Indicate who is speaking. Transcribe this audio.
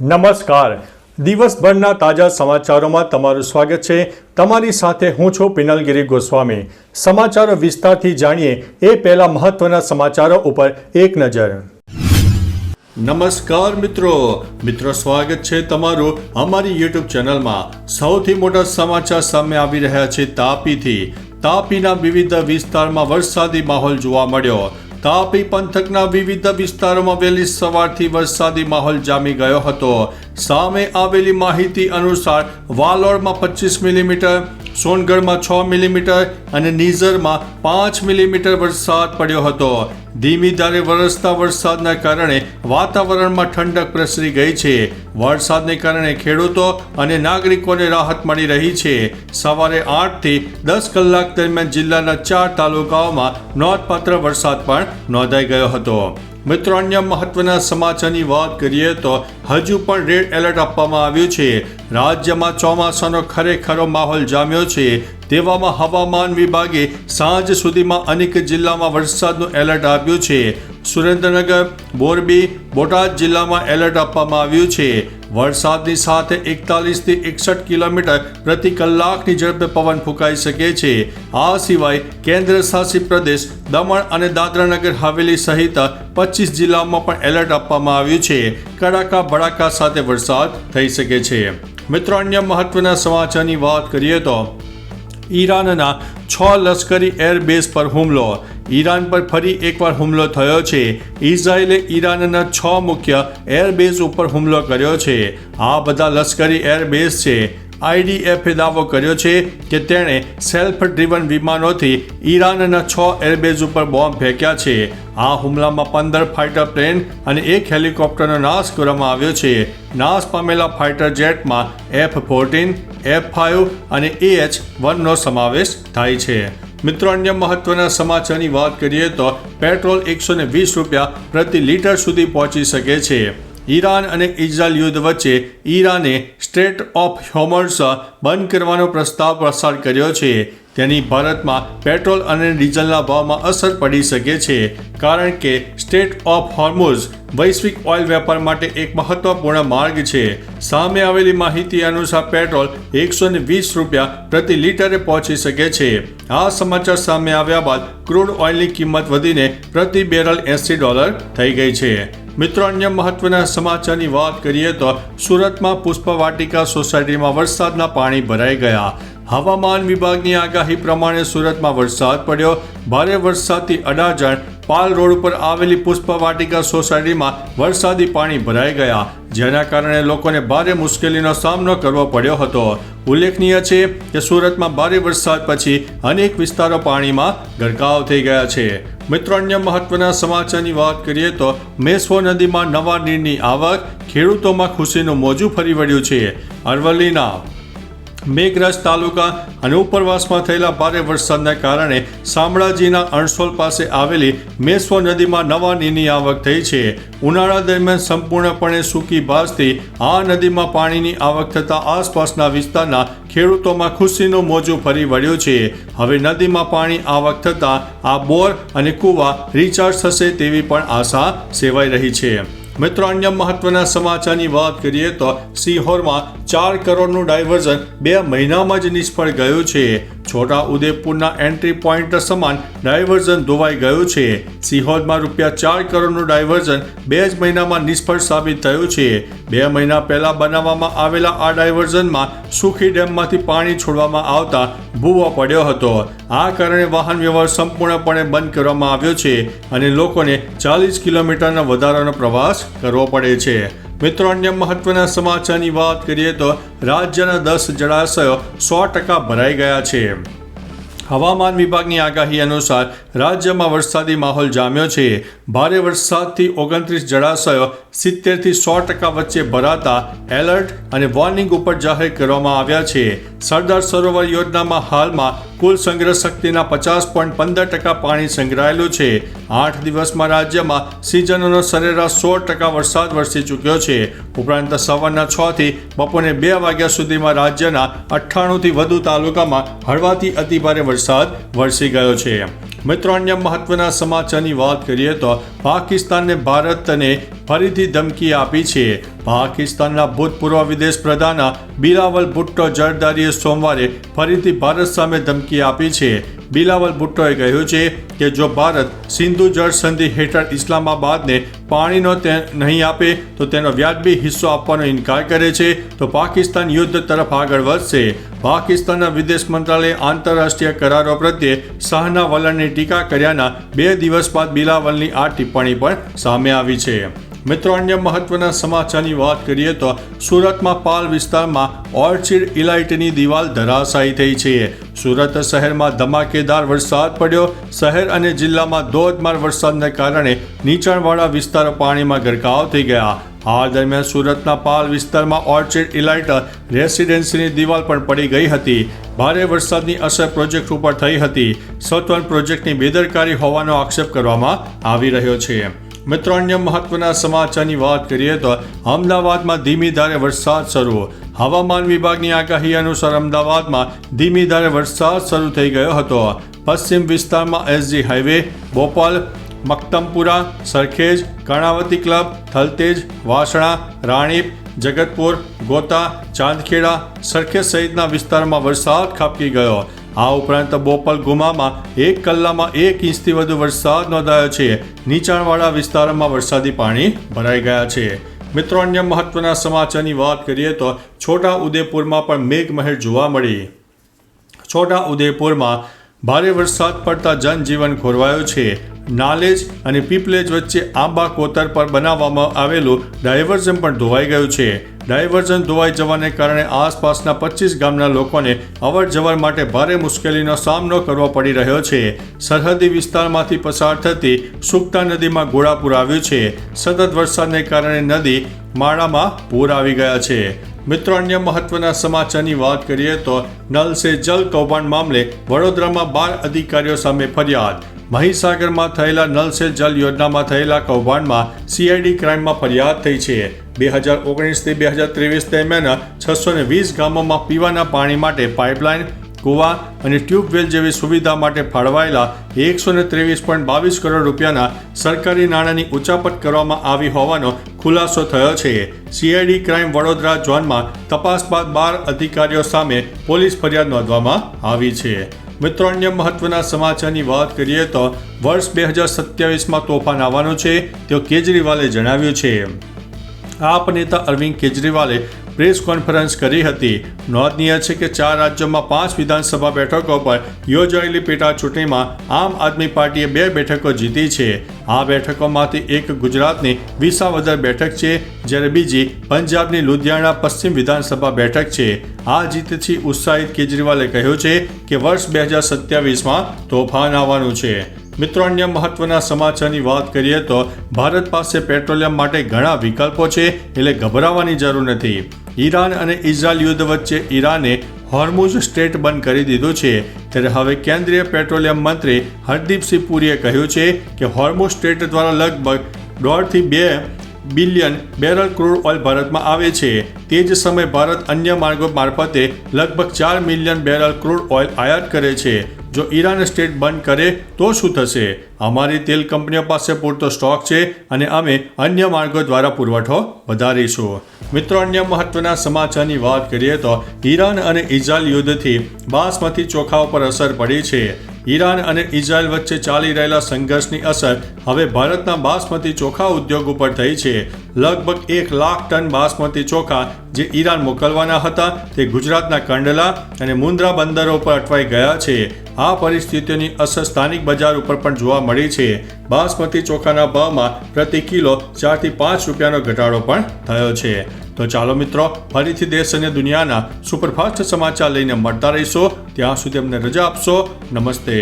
Speaker 1: નમસ્કાર. દિવસભરના તાજા સમાચારોમાં તમારું સ્વાગત છે. તમારી સાથે હું છું પિનલગીરી ગોસ્વામી. સમાચારો વિસ્તારથી જાણીએ એ પહેલા મહત્વના સમાચારો ઉપર એક નજર. નમસ્કાર મિત્રો સ્વાગત છે તમારું અમારી યુટ્યુબ ચેનલમાં. સૌથી મોટા સમાચાર સામે આવી રહ્યા છે તાપીથી. તાપીના વિવિધ વિસ્તારમાં વરસાદી માહોલ જોવા મળ્યો. તાપી પંથકના વિવિધ વિસ્તારોમાં વહેલી સવારથી વરસાદી માહોલ જામી ગયો હતો. સામે આવેલી માહિતી અનુસાર વાલોડમાં 25 મિલીમીટર, સોનગઢમાં 6 મિલીમીટર અને નીઝરમાં 5 મિલીમીટર વરસાદ પડ્યો હતો. ધીમી ધારે વરસતા વરસાદના કારણે વાતાવરણમાં ઠંડક પ્રસરી ગઈ છે. વરસાદને કારણે ખેડૂતો અને નાગરિકોને રાહત મળી રહી છે. સવારે 8 થી 10 કલાક દરમિયાન જિલ્લાના 4 તાલુકાઓમાં નોંધપાત્ર વરસાદ પણ નોંધાઈ ગયો હતો. મિત્રો, અન્ય મહત્વના સમાચારની વાત કરીએ તો હજુ પણ રેડ એલર્ટ આપવામાં આવ્યું છે. રાજ્યમાં ચોમાસાનો ખરેખરો માહોલ જામ્યો છે. તેવામાં હવામાન વિભાગે સાંજ સુધીમાં અનેક જિલ્લામાં વરસાદનું એલર્ટ આપ્યું છે. સુરેન્દ્રનગર, મોરબી, બોટાદ જિલ્લામાં એલર્ટ આપવામાં આવ્યું છે. વરસાદની સાથે 41 થી 61 કિલોમીટર પ્રતિ કલાકની ઝડપે પવન ફૂંકાઈ શકે છે. આ સિવાય કેન્દ્ર શાસિત પ્રદેશ દમણ અને દાદરાનગર હવેલી સહિત 25 જિલ્લામાં પણ એલર્ટ આપવામાં આવ્યું છે. કડાકા ભડાકા સાથે વરસાદ થઈ શકે છે. મિત્રો, અન્ય મહત્વના સમાચારની વાત કરીએ તો ઈરાનના 6 લશ્કરી એરબેઝ પર હુમલો. ઈરાન પર ફરી એકવાર હુમલો થયો છે. ઇઝરાયેલે ઈરાનના 6 મુખ્ય એરબેઝ ઉપર હુમલો કર્યો છે. આ બધા લશ્કરી એરબેઝ છે. આઈડીએફે દાવો કર્યો છે કે તેણે સેલ્ફ ડ્રીવન વિમાનોથી ઈરાનના 6 એરબેઝ ઉપર બોમ્બ ફેંક્યા છે. આ હુમલામાં 15 ફાઇટર પ્લેન અને 1 હેલિકોપ્ટરનો નાશ કરવામાં આવ્યો છે. નાશ પામેલા ફાઇટર જેટમાં F-14, F-5 અને AH-1નો સમાવેશ થાય છે. મિત્રો, અન્ય મહત્વના સમાચારની વાત કરીએ તો પેટ્રોલ 120 રૂપિયા પ્રતિ લીટર સુધી પહોંચી શકે છે. ઈરાન અને ઇઝરાયલ યુદ્ધ વચ્ચે ઈરાને સ્ટ્રેટ ઓફ હોર્મુઝ બંધ કરવાનો પ્રસ્તાવ પસાર કર્યો છે. તેની ભારતમાં પેટ્રોલ અને ડીઝલના ભાવમાં અસર પડી શકે છે, કારણ કે સ્ટ્રેટ ઓફ હોર્મુઝ વૈશ્વિક ઓઇલ વેપાર માટે એક મહત્વપૂર્ણ માર્ગ છે. સામે આવેલી માહિતી અનુસાર પેટ્રોલ 120 રૂપિયા પ્રતિ લીટરે પહોંચી શકે છે. આ સમાચાર સામે આવ્યા બાદ ક્રૂડ ઓઇલની કિંમત વધીને પ્રતિ બેરલ $80 થઈ ગઈ છે. મિત્રો, અન્ય મહત્વના સમાચારની વાત કરીએ તો સુરતમાં પુષ્પવાટિકા સોસાયટીમાં વરસાદના પાણી ભરાઈ ગયા. હવામાન વિભાગની આગાહી પ્રમાણે સુરતમાં વરસાદ પડ્યો. ભારે વરસાદથી અડાજણ પાલ રોડ ઉપર આવેલી પુષ્પવાટિકા સોસાયટીમાં વરસાદી પાણી ભરાઈ ગયા, જેના કારણે લોકોને ભારે મુશ્કેલીનો સામનો કરવો પડ્યો હતો. ઉલ્લેખનીય છે કે સુરતમાં ભારે વરસાદ પછી અનેક વિસ્તારો પાણીમાં ગરકાવ થઈ ગયા છે. મિત્રો, અન્ય મહત્વના સમાચારની વાત કરીએ તો મેશ્વો નદીમાં નવા નીરની આવક. ખેડૂતોમાં ખુશીનું મોજું ફરી વળ્યું છે. અરવલ્લીના મેઘરજ તાલુકા અને ઉપરવાસમાં થયેલા ભારે વરસાદના કારણે શામળાજીના અણસોલ પાસે આવેલી મેશ્વો નદીમાં નવા નીરની આવક થઈ છે. ઉનાળા દરમિયાન સંપૂર્ણપણે સૂકી ભાસતી આ નદીમાં પાણીની આવક થતાં આસપાસના વિસ્તારના ખેડૂતોમાં ખુશીનું મોજું ફરી વળ્યું છે. હવે નદીમાં પાણી આવક થતાં આ બોર અને કૂવા રિચાર્જ થશે તેવી પણ આશા સેવાઈ રહી છે. મિત્રો, અન્ય મહત્વના સમાચારની વાત કરીએ તો સિહોરમાં 4 કરોડનું ડાયવર્ઝન 2 મહિનામાં જ નિષ્ફળ ગયું છે. છોટા ઉદેપુરના એન્ટ્રી પોઈન્ટ સમાન ડાયવર્ઝન ધોવાઈ ગયું છે. સિહોરમાં ₹4 કરોડનું ડાયવર્ઝન 2 જ મહિનામાં નિષ્ફળ સાબિત થયું છે. 2 મહિના પહેલા બનાવવામાં આવેલા આ ડાયવર્ઝનમાં સુખી ડેમમાંથી પાણી છોડવામાં આવતા ભૂવો પડ્યો હતો. આ કારણે વાહન વ્યવહાર સંપૂર્ણપણે બંધ કરવામાં આવ્યો છે અને લોકોને 40 કિલોમીટરનો વધારાનો પ્રવાસ કરવો પડે છે. મિત્રો, અન્ય મહત્વના સમાચારની વાત કરીએ તો રાજ્યના 10 જળાશયો 100% ભરાઈ ગયા છે. હવામાન વિભાગની આગાહી અનુસાર રાજ્યમાં વરસાદી માહોલ જામ્યો છે. ભારે વરસાદથી 29 જળાશયો 70 થી 100% વચ્ચે ભરાતા એલર્ટ અને વોર્નિંગ ઉપર જાહેર કરવામાં આવ્યા છે. સરદાર સરોવર યોજનામાં હાલમાં કુલ સંગ્રહ શક્તિના 50.15% પાણી સંગ્રહાયેલું છે. 8 દિવસમાં રાજ્યમાં સિઝનનો સરેરાશ 16% વરસાદ વરસી ચૂક્યો છે. ઉપરાંત સવારના 6 થી બપોરે 2 વાગ્યા સુધીમાં રાજ્યના 98 થી વધુ તાલુકામાં હળવાથી અતિભારે વરસાદ વરસી ગયો છે. મિત્રો, અન્ય મહત્વના સમાચારની વાત કરીએ તો પાકિસ્તાને ભારતને ફરીથી ધમકી આપી છે. પાકિસ્તાનના ભૂતપૂર્વ વિદેશ પ્રધાન બિલાવલ ભુટ્ટો ઝરદારીએ સોમવારે ફરીથી ભારત સામે ધમકી આપી છે. બિલાવલ ભુટ્ટોએ કહ્યું છે કે જો ભારત સિંધુ જળ સંધિ હેઠળ ઇસ્લામાબાદને પાણીનો નહીં આપે તો તેનો વ્યાજબી હિસ્સો આપવાનો ઇનકાર કરે છે તો પાકિસ્તાન યુદ્ધ તરફ આગળ વધશે. પાકિસ્તાનના વિદેશ મંત્રાલયે આંતરરાષ્ટ્રીય કરારો પ્રત્યે શાહના વલણની ટીકા કર્યાના 2 દિવસ બાદ બિલાવલની આ ટિપ્પણી પણ સામે આવી છે. મિત્રો, અન્ય મહત્વના સમાચારની વાત કરીએ તો સુરતમાં પાલ વિસ્તારમાં ઓર્ચિડ ઇલાઇટની દિવાલ ધરાશાયી થઈ છે. સુરત શહેરમાં ધમાકેદાર વરસાદ પડ્યો. શહેર અને જિલ્લામાં ધોધમાર વરસાદને કારણે નીચાણવાળા વિસ્તારો પાણીમાં ગરકાવ થઈ ગયા. આ દરમિયાન સુરતના પાલ વિસ્તારમાં ઓર્ચિડ ઇલાઇટ રેસિડેન્સીની દિવાલ પણ પડી ગઈ હતી. ભારે વરસાદની અસર પ્રોજેક્ટ ઉપર થઈ હતી. સત્વન પ્રોજેક્ટની બેદરકારી હોવાનો આક્ષેપ કરવામાં આવી રહ્યો છે. મિત્રો, અન્ય મહત્વના સમાચારની વાત કરીએ તો અમદાવાદમાં ધીમી ધારે વરસાદ શરૂ. હવામાન વિભાગની આગાહી અનુસાર અમદાવાદમાં ધીમી ધારે વરસાદ શરૂ થઈ ગયો હતો. પશ્ચિમ વિસ્તારમાં SG highway, Bopal, Maktampura, Sarkhej, Karnavati club, Thaltej, Vasna, Ranip, Jagatpur, Gota, Chandkheda, Sarkhej સહિતના વિસ્તારમાં વરસાદ ખાબકી ગયો. આ ઉપરાંત બોપલ ગુમામાં 1 કલાકમાં 1 ઇંચથી વધુ વરસાદ નોંધાયો છે. નીચાણવાળા વિસ્તારોમાં વરસાદી પાણી ભરાઈ ગયા છે. મિત્રો, અન્ય મહત્વના સમાચારની વાત કરીએ તો છોટા ઉદેપુરમાં પણ મેઘમહેર જોવા મળી. છોટા ઉદેપુરમાં ભારે વરસાદ પડતા જનજીવન ખોરવાયું છે. નાલેજ અને પીપલેજ વચ્ચે આંબા કોતર પર બનાવવામાં આવેલું ડાયવર્ઝન પણ ધોવાઈ ગયું છે. ડાયવર્ઝન ધોવાઈ જવાને કારણે આસપાસના 25 ગામના લોકોને અવરજવર માટે ભારે મુશ્કેલીનો સામનો કરવો પડી રહ્યો છે. સરહદી વિસ્તારમાંથી પસાર થતી સુકતા નદીમાં ઘોડાપૂર આવ્યું છે. સતત વરસાદને કારણે નદી માળામાં પૂર આવી ગયા છે. મિત્રો, અન્ય મહત્વના સમાચારની વાત કરીએ તો નલ સે જલ કૌભાંડ મામલે વડોદરામાં 12 અધિકારીઓ સામે ફરિયાદ. મહીસાગરમાં થયેલા નલ સે જલ યોજનામાં થયેલા કૌભાંડમાં CID ક્રાઇમમાં ફરિયાદ થઈ છે. 2019થી 2023 દરમિયાન 620 ગામોમાં પીવાના પાણી માટે પાઇપલાઇન, કૂવા અને ટ્યુબવેલ જેવી સુવિધા માટે ફાળવાયેલા 123.22 કરોડ રૂપિયાના સરકારી નાણાંની ઉચાપત કરવામાં આવી હોવાનો ખુલાસો થયો છે. CID ક્રાઇમ વડોદરા ઝોનમાં તપાસ બાદ 12 અધિકારીઓ સામે પોલીસ ફરિયાદ નોંધવામાં આવી છે. મિત્રો, અન્ય મહત્વના સમાચારની વાત કરીએ તો વર્ષ 2027માં તોફાન આવવાનું છે તેવું કેજરીવાલે જણાવ્યું છે. આપ નેતા અરવિંદ કેજરીવાલે પ્રેસ કોન્ફરન્સ કરી હતી. નોંધનીય છે કે 4 રાજ્યોમાં 5 વિધાનસભા બેઠકો પર યોજાયેલી પેટા ચૂંટણીમાં આમ આદમી પાર્ટીએ 2 બેઠકો જીતી છે. આ બેઠકોમાંથી એક ગુજરાતની વિસાવદર બેઠક છે જ્યારે બીજી પંજાબની લુધિયાણા પશ્ચિમ વિધાનસભા બેઠક છે. આ જીતથી ઉત્સાહિત કેજરીવાલે કહ્યું છે કે વર્ષ 2027માં તોફાન આવવાનું છે. મિત્રો, અન્ય મહત્વના સમાચારની વાત કરીએ તો ભારત પાસે પેટ્રોલિયમ માટે ઘણા વિકલ્પો છે, એટલે ગભરાવાની જરૂર નથી. ઈરાન અને ઇઝરાયલ યુદ્ધ વચ્ચે ઈરાને હોર્મુઝ સ્ટ્રેટ બંધ કરી દીધું છે. ત્યારે હવે કેન્દ્રીય પેટ્રોલિયમ મંત્રી હરદીપસિંહ પુરીએ કહ્યું છે કે હોર્મુઝ સ્ટ્રેટ દ્વારા લગભગ 1.5 થી 2 બિલિયન બેરલ ક્રૂડ ઓઇલ ભારતમાં આવે છે. તે જ સમયે ભારત અન્ય માર્ગો મારફતે લગભગ 4 મિલિયન બેરલ ક્રૂડ ઓઇલ આયાત કરે છે. જો ઈરાન સ્ટેટ બંધ કરે તો શું થશે? અમારી તેલ કંપનીઓ પાસે પૂરતો સ્ટોક છે અને અમે અન્ય માર્ગો દ્વારા પુરવઠો વધારીશું. મિત્રો, અન્ય મહત્વના સમાચારની વાત કરીએ તો ઈરાન અને ઇઝરાયલ યુદ્ધથી બાસમતી ચોખા ઉપર અસર પડી છે. ઈરાન અને ઇઝરાયલ વચ્ચે ચાલી રહેલા સંઘર્ષની અસર હવે ભારતના બાસમતી ચોખા ઉદ્યોગ ઉપર થઈ છે. લગભગ 1 લાખ ટન બાસમતી ચોખા જે ઈરાન મોકલવાના હતા તે ગુજરાતના કંડલા અને મુન્દ્રા બંદરો પર અટવાઈ ગયા છે. આ પરિસ્થિતિની અસર સ્થાનિક બજાર ઉપર પણ જોવા મળી છે. બાસમતી ચોખાના ભાવમાં પ્રતિ કિલો 4 થી 5 રૂપિયાનો ઘટાડો પણ થયો છે. તો ચાલો મિત્રો, ફરીથી દેશ અને દુનિયાના સુપરફાસ્ટ સમાચાર લઈને મળતા રહીશો. ત્યાં સુધી અમને રજા આપશો. નમસ્તે.